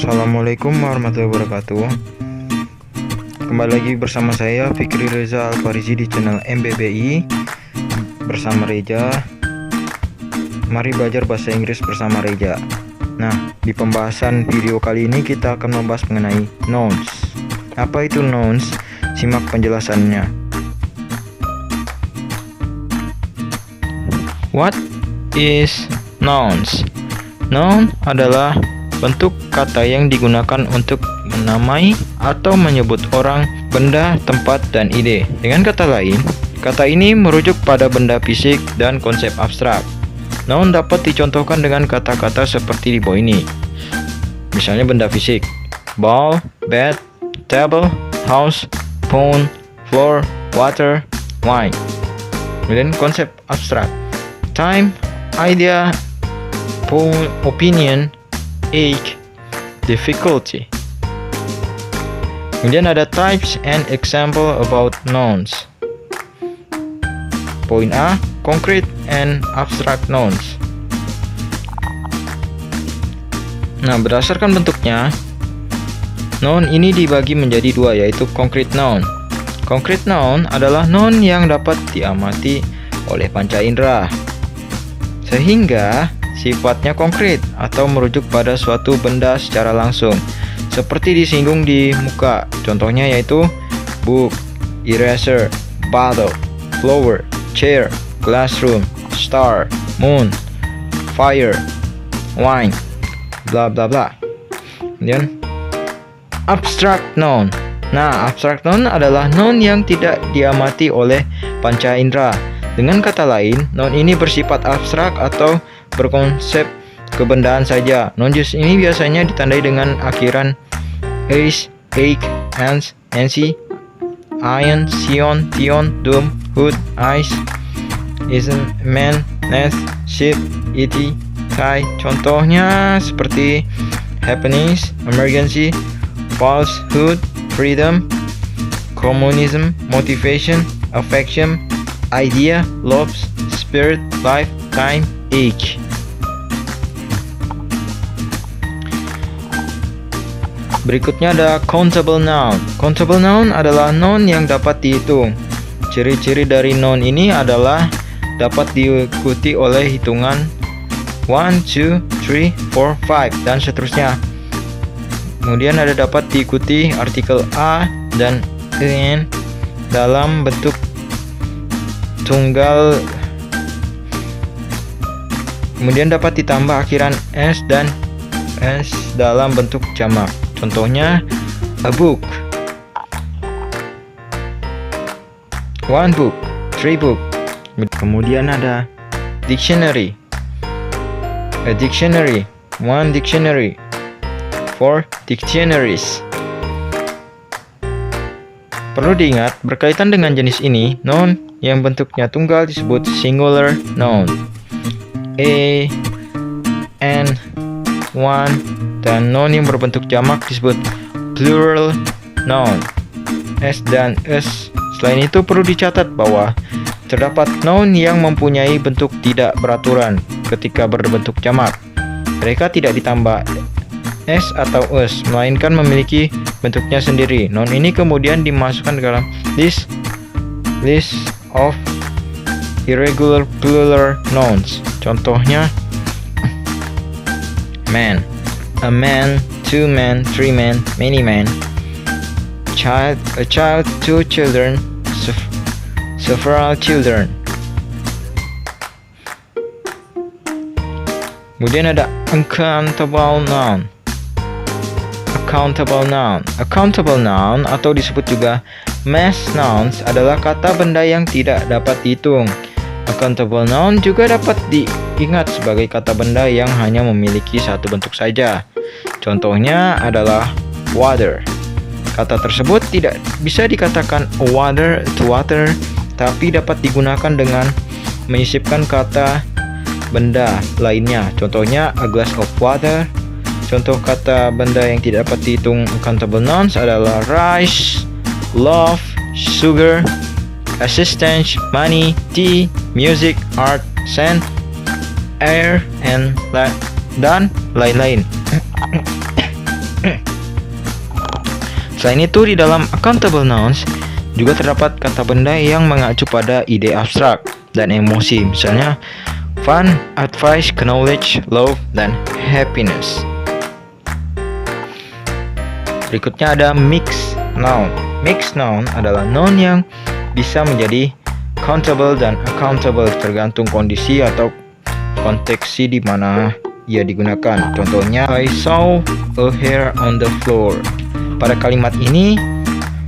Assalamualaikum warahmatullahi wabarakatuh. Kembali lagi bersama saya Fikri Reza Alfarizi di channel MBBI bersama Reja. Mari belajar bahasa Inggris bersama Reja. Nah, di pembahasan video kali ini kita akan membahas mengenai nouns. Apa itu nouns? Simak penjelasannya. What is nouns? Noun adalah bentuk kata yang digunakan untuk menamai atau menyebut orang, benda, tempat, dan ide. Dengan kata lain, kata ini merujuk pada benda fisik dan konsep abstrak. Noun dapat dicontohkan dengan kata-kata seperti di bawah ini. Misalnya benda fisik: ball, bed, table, house, phone, floor, water, wine. Kemudian konsep abstrak: time, idea, opinion, age, difficulty. Kemudian ada types and example about nouns. Poin A, concrete and abstract nouns. Nah, berdasarkan bentuknya, noun ini dibagi menjadi dua, yaitu concrete noun. Concrete noun adalah noun yang dapat diamati oleh panca indera, sehingga sifatnya konkret atau merujuk pada suatu benda secara langsung, seperti disinggung di muka. Contohnya yaitu book, eraser, bottle, flower, chair, classroom, star, moon, fire, wine, bla bla bla. Kemudian abstract noun. Nah, abstract noun adalah noun yang tidak diamati oleh panca indera. Dengan kata lain, noun ini bersifat abstrak atau berkonsep kebendaan saja. Noun jenis ini biasanya ditandai dengan akhiran is, ake, ans, nc, ion, sion, tion, dum, hood, ice, isn't, man, nest, ship, it, kai. Contohnya seperti happiness, emergency, falsehood, freedom, communism, motivation, affection, idea, love, spirit, life, time, age. Berikutnya ada countable noun. Countable noun adalah noun yang dapat dihitung. Ciri-ciri dari noun ini adalah dapat diikuti oleh hitungan 1, 2, 3, 4, 5 dan seterusnya. Kemudian ada dapat diikuti artikel a dan en dalam bentuk tunggal. Kemudian dapat ditambah akhiran s dan s dalam bentuk jamak. Contohnya a book, one book, three book. Kemudian ada dictionary, a dictionary, one dictionary, four dictionaries. Perlu diingat, berkaitan dengan jenis ini, noun yang bentuknya tunggal disebut singular noun. A, N, one, dan noun yang berbentuk jamak disebut plural noun. S dan S. Selain itu perlu dicatat bahwa terdapat noun yang mempunyai bentuk tidak beraturan ketika berbentuk jamak. Mereka tidak ditambah S atau S, melainkan memiliki bentuknya sendiri. Noun ini kemudian dimasukkan ke dalam list of irregular plural nouns. Contohnya man, a man, two men, three men, many men, child, a child, two children, several children. Kemudian ada uncountable noun. Accountable noun. Accountable noun atau disebut juga mass nouns adalah kata benda yang tidak dapat dihitung. Accountable noun juga dapat diingat sebagai kata benda yang hanya memiliki satu bentuk saja. Contohnya adalah water. Kata tersebut tidak bisa dikatakan water to water, tapi dapat digunakan dengan menyisipkan kata benda lainnya. Contohnya a glass of water. Contoh kata benda yang tidak dapat dihitung uncountable nouns adalah rice, love, sugar, assistance, money, tea, music, art, sand, air, and dan lain-lain. Selain itu, di dalam uncountable nouns juga terdapat kata benda yang mengacu pada ide abstrak dan emosi, misalnya fun, advice, knowledge, love, dan happiness. Berikutnya ada mixed noun. Mixed noun adalah noun yang bisa menjadi countable dan uncountable tergantung kondisi atau konteks di mana ia digunakan. Contohnya, I saw a hair on the floor. Pada kalimat ini,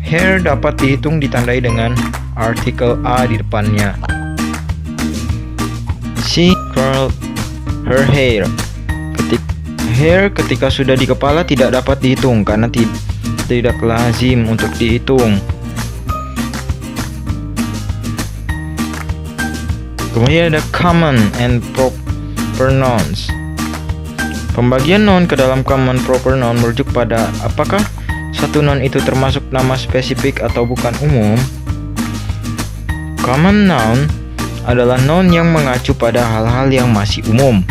hair dapat dihitung ditandai dengan artikel a di depannya. She curled her hair. Ketika sudah di kepala tidak dapat dihitung karena tidak lazim untuk dihitung. Kemudian ada common and proper nouns. Pembagian noun ke dalam common proper noun merujuk pada apakah satu noun itu termasuk nama spesifik atau bukan umum. Common noun adalah noun yang mengacu pada hal-hal yang masih umum,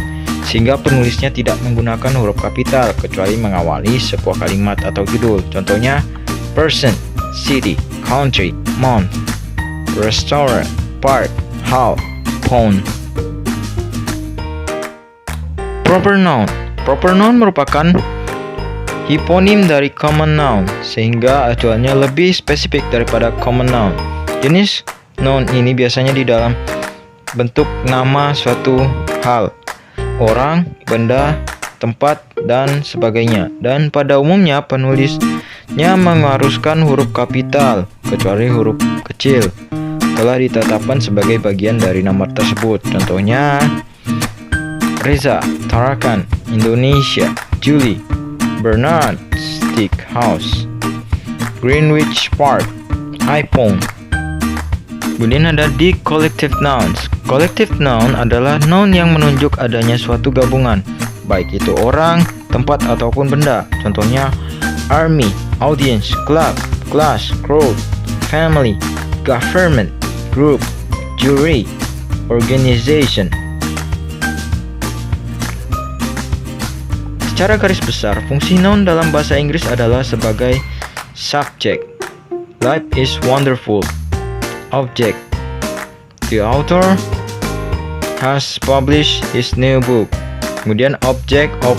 sehingga penulisnya tidak menggunakan huruf kapital kecuali mengawali sebuah kalimat atau judul. Contohnya, person, city, country, month, restaurant, park, hall, pond. Proper noun. Proper noun merupakan hiponim dari common noun, sehingga acuannya lebih spesifik daripada common noun. Jenis noun ini biasanya di dalam bentuk nama suatu hal, orang, benda, tempat, dan sebagainya. Dan pada umumnya penulisnya mengharuskan huruf kapital, kecuali huruf kecil telah ditetapkan sebagai bagian dari nama tersebut. Contohnya, Reza, Tarakan, Indonesia, Julie, Bernard, Steakhouse, Greenwich Park, iPhone. Kemudian ada di collective nouns. Collective noun adalah noun yang menunjuk adanya suatu gabungan, baik itu orang, tempat, ataupun benda. Contohnya, army, audience, club, class, crowd, family, government, group, jury, organization. Secara garis besar, fungsi noun dalam bahasa Inggris adalah sebagai subject. Life is wonderful. Object. The author has published his new book. Kemudian object of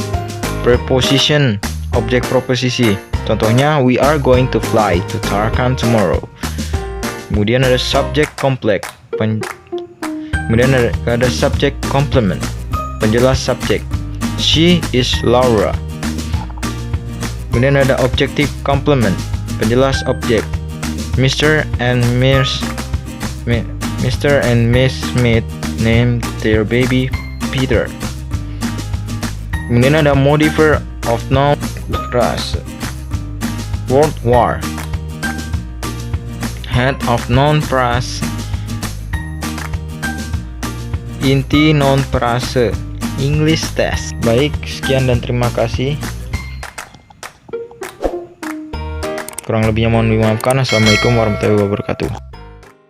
preposition, objek proposisi. Contohnya, we are going to fly to Tarakan tomorrow. Kemudian ada subject complex. Kemudian ada subject complement, penjelas subjek. She is Laura. Kemudian ada objective complement, penjelas objek. Mr. and Miss Smith named their baby Peter. Kemudian ada modifier of noun phrase. World War. Head of noun phrase. Inti noun phrase. English test. Baik, sekian dan terima kasih. Kurang lebihnya mohon dimaafkan. Assalamualaikum warahmatullahi wabarakatuh.